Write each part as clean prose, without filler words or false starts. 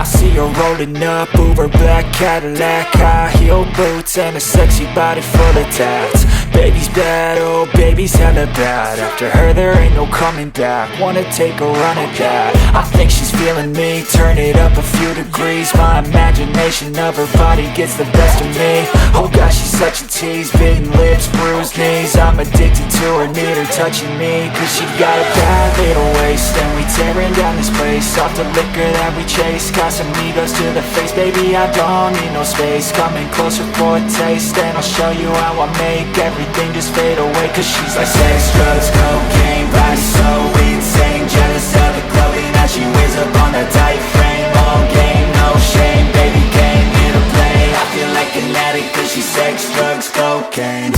I see her rolling up, Uber black Cadillac, high heel boots and a sexy body full of tats. Baby's bad, oh baby's hella bad. After her there ain't no coming back. Wanna take a run at that. I think she's feeling me, turn it up a few degrees. My imagination of her body gets the best of me. Oh gosh, she's such a tease, bitten lips, bruised knees. I'm addicted to her, need her touching me, cause she got a bad little waist. And we tearing down this place, off the liquor that we chase. Casamigos to the face, baby I don't need no space. Coming closer for a taste, and I'll show you how I make everything just fade away. Cause she's like sex, drugs, cocaine, body so insane. Jealous of the clothing that she wears up on a tight frame. All game, no shame, baby came here to play. I feel like an addict cause she's sex, drugs, cocaine.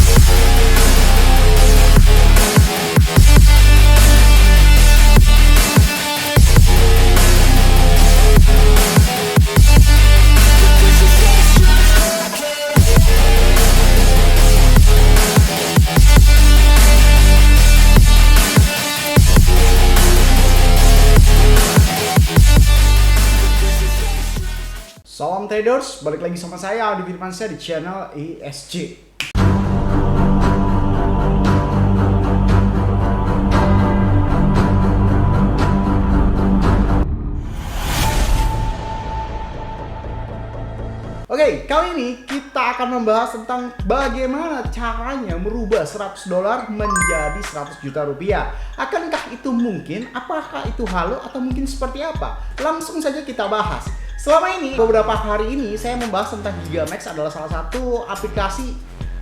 Salam traders, balik lagi sama saya Aldi Firmansyah di channel ESG. Oke, kali ini kita akan membahas tentang bagaimana caranya merubah $100 menjadi 100 juta rupiah. Akankah itu mungkin? Apakah itu halu atau mungkin seperti apa? Langsung saja kita bahas. Selama ini, beberapa hari ini saya membahas tentang Gigamax adalah salah satu aplikasi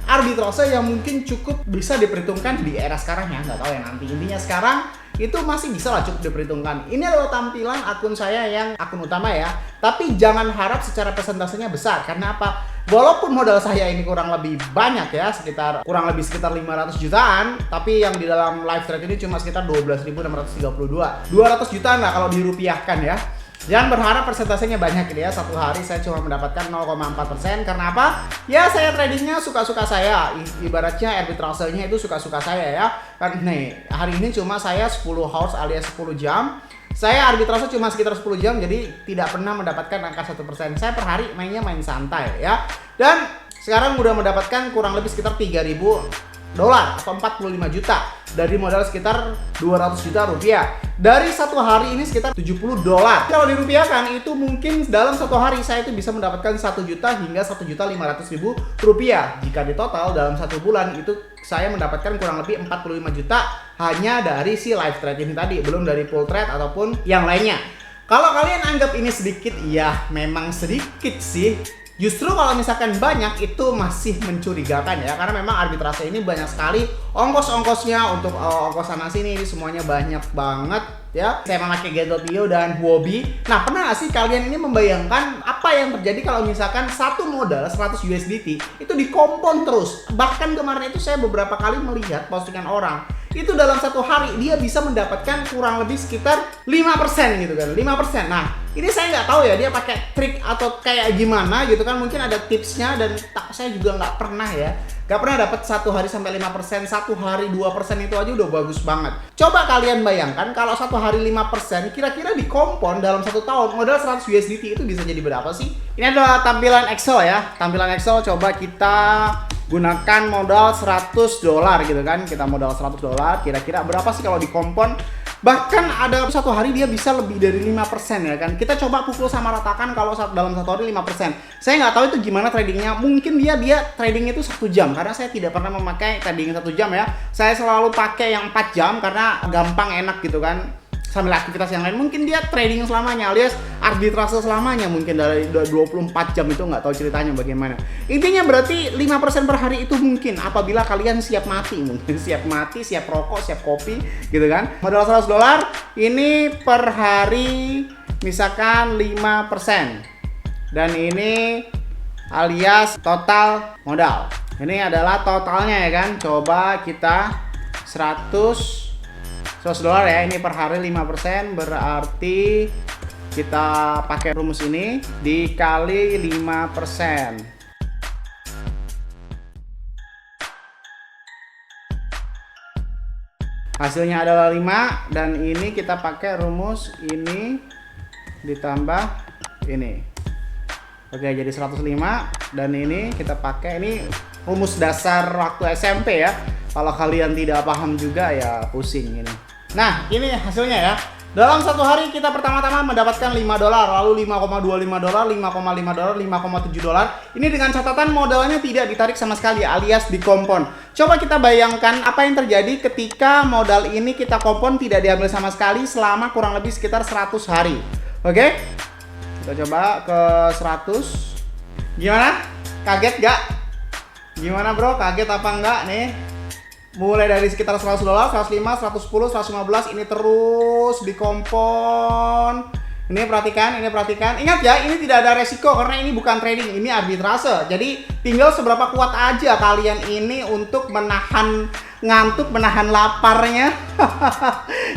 arbitrase yang mungkin cukup bisa diperhitungkan di era sekarang ya. Nggak tahu ya nanti, intinya sekarang itu masih bisa lah cukup diperhitungkan. Ini adalah tampilan akun saya yang akun utama ya. Tapi jangan harap secara persentasenya besar. Karena apa? Walaupun modal saya ini kurang lebih banyak ya, kurang lebih sekitar 500 jutaan, tapi yang di dalam live trade ini cuma sekitar 12.632. 200 jutaan lah kalau dirupiahkan ya. Jangan berharap persentasenya banyak gitu ya. Satu hari saya cuma mendapatkan 0,4%. Karena apa? Ya saya tradingnya suka-suka saya. Ibaratnya arbitrasenya itu suka-suka saya ya. Kan nih, hari ini cuma saya 10 hours alias 10 jam. Saya arbitrase cuma sekitar 10 jam, jadi tidak pernah mendapatkan angka 1%. Saya per hari mainnya main santai ya. Dan sekarang udah mendapatkan kurang lebih sekitar $3.000 atau 45 juta dari modal sekitar 200 juta rupiah. Dari satu hari ini sekitar $70. Kalau dirupiahkan itu mungkin dalam satu hari saya itu bisa mendapatkan 1 juta hingga 1.500.000 rupiah. Jika di total dalam satu bulan itu saya mendapatkan kurang lebih 45 juta hanya dari si live trade ini tadi, belum dari full trade ataupun yang lainnya. Kalau kalian anggap ini sedikit, ya memang sedikit sih. Justru kalau misalkan banyak itu masih mencurigakan ya, karena memang arbitrase ini banyak sekali ongkos-ongkosnya untuk ongkos sana sini, ini semuanya banyak banget ya. Saya memakai Getopio dan Huobi. Nah, pernah gak sih kalian ini membayangkan apa yang terjadi kalau misalkan satu modal 100 USDT itu dikompon terus? Bahkan kemarin itu saya beberapa kali melihat postingan orang itu dalam satu hari dia bisa mendapatkan kurang lebih sekitar 5% gitu kan, 5%. Nah, ini saya nggak tahu ya dia pakai trik atau kayak gimana gitu kan, mungkin ada tipsnya dan saya juga nggak pernah ya. Gak pernah dapat satu hari sampai 5%, satu hari 2% itu aja udah bagus banget. Coba kalian bayangkan kalau satu hari 5%, kira-kira dikompon dalam satu tahun modal 100 USDT itu bisa jadi berapa sih? Ini adalah tampilan Excel ya. Tampilan Excel coba kita gunakan modal $100 gitu kan. Kita modal $100, kira-kira berapa sih kalau dikompon? Bahkan ada satu hari dia bisa lebih dari 5% ya kan. Kita coba pukul sama ratakan kalau dalam satu hari 5%. Saya nggak tahu itu gimana tradingnya. Mungkin dia trading itu 1 jam. Karena saya tidak pernah memakai trading 1 jam ya. Saya selalu pakai yang 4 jam karena gampang, enak gitu kan. Sambil aktivitas yang lain, mungkin dia trading selamanya alias arbitrase selamanya, mungkin dari 24 jam itu nggak tahu ceritanya bagaimana. Intinya berarti 5% per hari itu mungkin apabila kalian siap mati, mungkin siap mati, siap rokok, siap kopi gitu kan. Modal $100 ini per hari misalkan 5%. Dan ini alias total modal. Ini adalah totalnya ya kan. Coba kita $100 ya, ini per hari 5% berarti kita pakai rumus ini dikali 5%. Hasilnya adalah 5 dan ini kita pakai rumus ini ditambah ini. Oke, jadi 105 dan ini kita pakai, ini rumus dasar waktu SMP ya. Kalau kalian tidak paham juga ya pusing ini. Nah, ini hasilnya ya. Dalam satu hari kita pertama-tama mendapatkan $5, lalu $5,25, $5,5, $5,7. Ini dengan catatan modalnya tidak ditarik sama sekali alias dikompon. Coba kita bayangkan apa yang terjadi ketika modal ini kita kompon tidak diambil sama sekali selama kurang lebih sekitar 100 hari. Oke? Kita coba ke 100. Gimana? Kaget gak? Gimana bro? Kaget apa enggak nih? Mulai dari sekitar $100, 105, 110, 115 ini terus dikompon. Ini perhatikan. Ingat ya, ini tidak ada resiko karena ini bukan trading, ini arbitrase. Jadi tinggal seberapa kuat aja kalian ini untuk menahan ngantuk, menahan laparnya.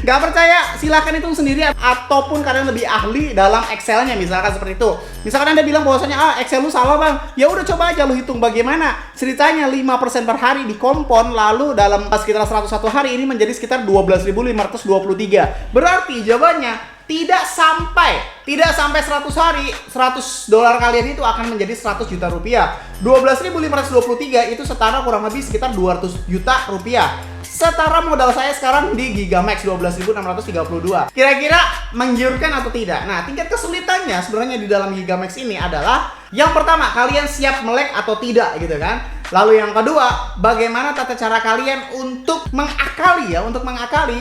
Gak percaya? Silahkan hitung sendiri ataupun kalian lebih ahli dalam Excelnya misalkan seperti itu. Misalkan Anda bilang bahwasanya Excel lu salah bang, ya udah coba aja lu hitung bagaimana ceritanya 5% per hari dikompon, lalu dalam sekitar 101 hari ini menjadi sekitar 12.523. Berarti jawabannya tidak sampai 100 hari, $100 kalian itu akan menjadi 100 juta rupiah. 12.523 itu setara kurang lebih sekitar 200 juta rupiah. Setara modal saya sekarang di Gigamax 12.632. Kira-kira menggiurkan atau tidak? Nah, tingkat kesulitannya sebenarnya di dalam Gigamax ini adalah yang pertama, kalian siap melek atau tidak gitu kan. Lalu yang kedua, bagaimana tata cara kalian untuk mengakali ya,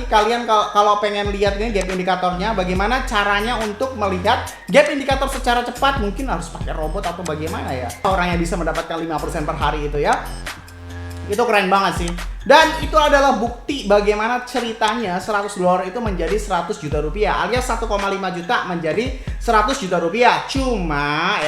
kalian kalau pengen lihat nih gap indikatornya, bagaimana caranya untuk melihat gap indikator secara cepat, mungkin harus pakai robot atau bagaimana ya. Orang yang bisa mendapatkan 5% per hari itu ya. Itu keren banget sih. Dan itu adalah bukti bagaimana ceritanya $100 itu menjadi 100 juta rupiah alias 1,5 juta menjadi 100 juta rupiah. Cuma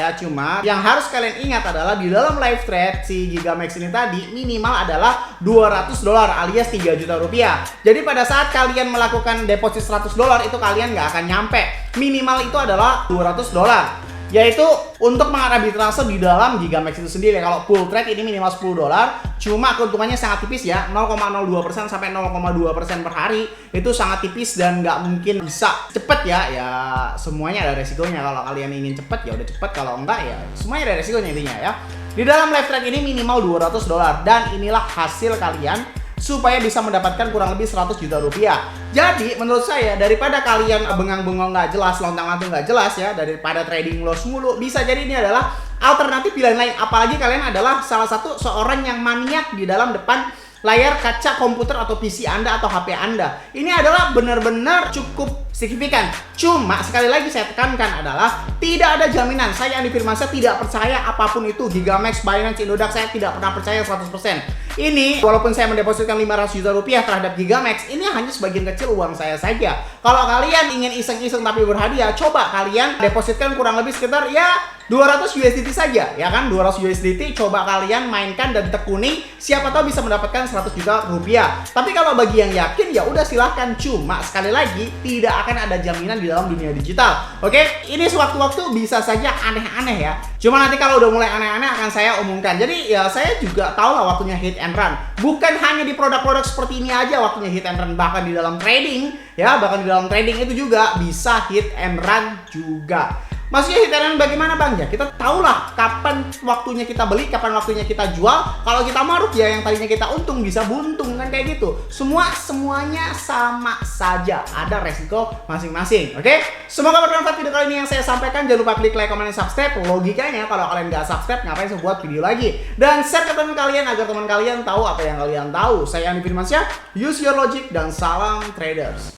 yang harus kalian ingat adalah di dalam live trade si Gigamax ini tadi minimal adalah $200 alias 3 juta rupiah. Jadi pada saat kalian melakukan deposit $100 itu kalian nggak akan nyampe. Minimal itu adalah $200. Yaitu untuk mengarbitrase di dalam Gigamax itu sendiri. Kalau full trade ini minimal $10, cuma keuntungannya sangat tipis ya, 0,02% sampai 0,2% per hari. Itu sangat tipis dan nggak mungkin bisa cepet ya. Ya semuanya ada resikonya. Kalau kalian ingin cepet ya udah cepet, kalau enggak ya semuanya ada resikonya intinya ya. Di dalam live trade ini minimal $200 dan inilah hasil kalian supaya bisa mendapatkan kurang lebih 100 juta rupiah. Jadi menurut saya daripada kalian bengang-bengong nggak jelas, lontang-lantung nggak jelas ya, daripada trading loss mulu, bisa jadi ini adalah alternatif pilihan lain. Apalagi kalian adalah salah satu seorang yang maniak di dalam depan layar kaca komputer atau PC Anda atau HP Anda. Ini adalah benar-benar cukup signifikan. Cuma sekali lagi saya tekankan adalah tidak ada jaminan. Saya Andi Firmansyah tidak percaya apapun itu, Gigamax, Binance, Indodax, saya tidak pernah percaya 100%. Ini walaupun saya mendepositkan 500 juta rupiah terhadap Gigamax, ini hanya sebagian kecil uang saya saja. Kalau kalian ingin iseng-iseng tapi berhadiah, coba kalian depositkan kurang lebih sekitar ya 200 USDT saja, ya kan? 200 USDT coba kalian mainkan dan tekuni, siapa tahu bisa mendapatkan 100 juta rupiah. Tapi kalau bagi yang yakin ya udah silahkan. Cuma sekali lagi tidak akan ada jaminan di dalam dunia digital. Oke, ini sewaktu-waktu bisa saja aneh-aneh ya. Cuma nanti kalau udah mulai aneh-aneh akan saya umumkan. Jadi ya saya juga tahu lah waktunya hit and run. Bukan hanya di produk-produk seperti ini aja waktunya hit and run, bahkan di dalam trading ya, bahkan di dalam trading itu juga bisa hit and run juga. Maksudnya hit and run bagaimana bang? Ya kita tahulah kapan waktunya kita beli, kapan waktunya kita jual. Kalau kita maruk ya yang tadinya kita untung bisa buntung kan kayak gitu. Semuanya sama saja, ada resiko masing-masing. Oke? Semoga bermanfaat video kali ini yang saya sampaikan. Jangan lupa klik like, comment, dan subscribe. Logikanya kalau kalian nggak subscribe ngapain saya buat video lagi? Dan share ke teman kalian agar teman kalian tahu apa yang kalian tahu. Saya Andi Firmansyah, use your logic dan salam traders.